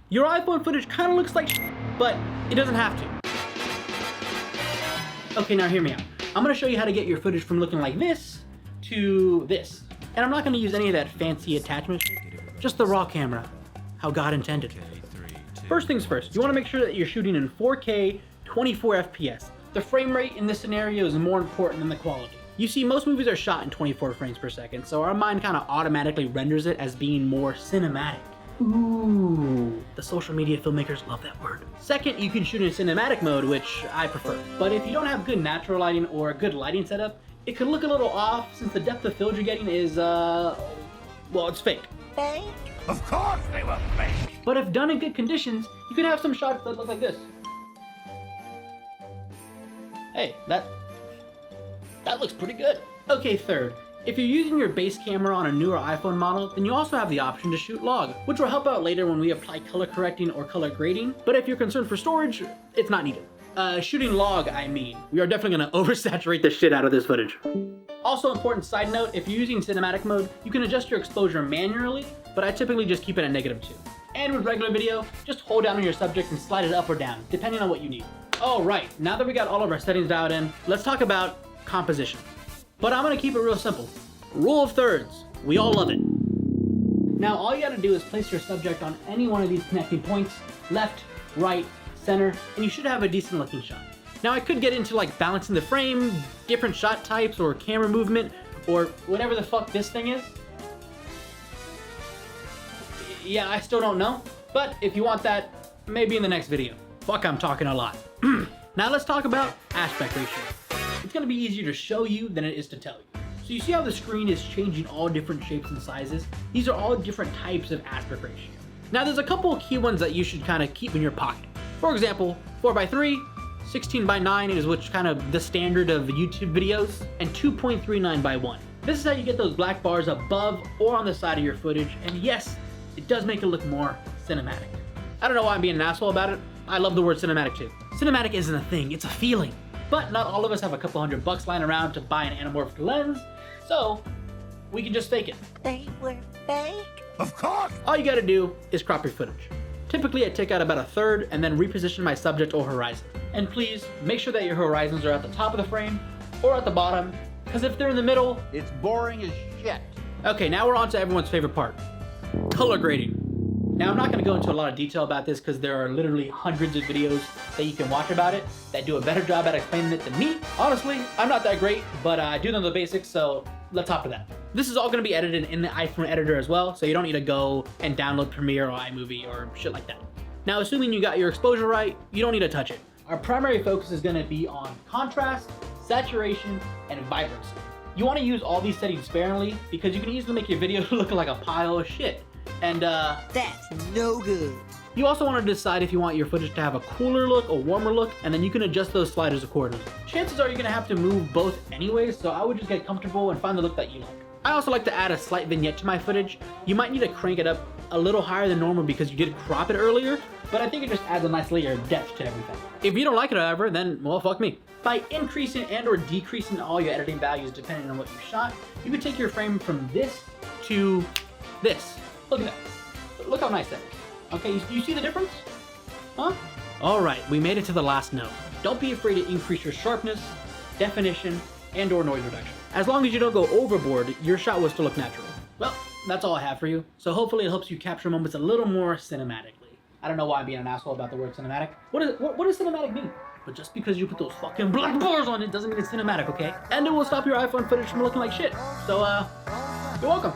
Your iPhone footage kind of looks like shit, but it doesn't have to. Okay, now hear me out. I'm gonna show you how to get your footage from looking like this to this. And I'm not gonna use any of that fancy attachment shit, just the raw camera, how God intended. First things first, you wanna make sure that you're shooting in 4K, 24 FPS. The frame rate in this scenario is more important than the quality. You see, most movies are shot in 24 frames per second, so our mind kind of automatically renders it as being more cinematic. Ooh, the social media filmmakers love that word. Second, you can shoot in cinematic mode, which I prefer. But if you don't have good natural lighting or a good lighting setup, it could look a little off since the depth of field you're getting is, well, it's fake. Fake? Of course they were fake! But if done in good conditions, you can have some shots that look like this. Hey, that looks pretty good. Okay, third, if you're using your base camera on a newer iPhone model, then you also have the option to shoot log, which will help out later when we apply color correcting or color grading. But if you're concerned for storage, it's not needed. Shooting log, I mean. We are definitely gonna oversaturate the shit out of this footage. Also, important side note, if you're using cinematic mode, you can adjust your exposure manually, but I typically just keep it at -2. And with regular video, just hold down on your subject and slide it up or down, depending on what you need. All right, now that we got all of our settings dialed in, let's talk about composition. But I'm gonna keep it real simple. Rule of thirds, we all love it. Now all you gotta do is place your subject on any one of these connecting points, left, right, center, and you should have a decent looking shot. Now I could get into like balancing the frame, different shot types, or camera movement, or whatever the fuck this thing is. Yeah, I still don't know, but if you want that, maybe in the next video. Fuck, I'm talking a lot. Now let's talk about aspect ratio. It's gonna be easier to show you than it is to tell you. So you see how the screen is changing all different shapes and sizes? These are all different types of aspect ratio. Now there's a couple of key ones that you should kind of keep in your pocket. For example, 4:3, 16:9 is which kind of the standard of YouTube videos, and 2.39:1. This is how you get those black bars above or on the side of your footage, and yes, it does make it look more cinematic. I don't know why I'm being an asshole about it. I love the word cinematic too. Cinematic isn't a thing, it's a feeling. But not all of us have a couple $100 lying around to buy an anamorphic lens, so we can just fake it. They were fake? Of course! All you gotta do is crop your footage. Typically I take out about 1/3 and then reposition my subject or horizon. And please, make sure that your horizons are at the top of the frame or at the bottom, because if they're in the middle, it's boring as shit. Okay, now we're on to everyone's favorite part. Color grading. Now I'm not going to go into a lot of detail about this because there are literally hundreds of videos that you can watch about it that do a better job at explaining it than me. Honestly, I'm not that great, but I do know the basics, so let's hop to that. This is all going to be edited in the iPhone editor as well, so you don't need to go and download Premiere or iMovie or shit like that. Now, assuming you got your exposure right, you don't need to touch it. Our primary focus is going to be on contrast, saturation, and vibrancy. You want to use all these settings sparingly because you can easily make your video look like a pile of shit. And that's no good. You also want to decide if you want your footage to have a cooler look, a warmer look, and then you can adjust those sliders accordingly. Chances are you're going to have to move both anyways, so I would just get comfortable and find the look that you like. I also like to add a slight vignette to my footage. You might need to crank it up a little higher than normal because you did crop it earlier, but I think it just adds a nice layer of depth to everything. If you don't like it, however, then, well, fuck me. By increasing and or decreasing all your editing values depending on what you shot, you can take your frame from this to this. Look at that. Look how nice that is. Okay, you see the difference? Huh? Alright, we made it to the last note. Don't be afraid to increase your sharpness, definition, and or noise reduction. As long as you don't go overboard, your shot will still look natural. Well, that's all I have for you. So hopefully it helps you capture moments a little more cinematically. I don't know why I'm being an asshole about the word cinematic. What does cinematic mean? But just because you put those fucking black bars on it doesn't mean it's cinematic, okay? And it will stop your iPhone footage from looking like shit. So, you're welcome.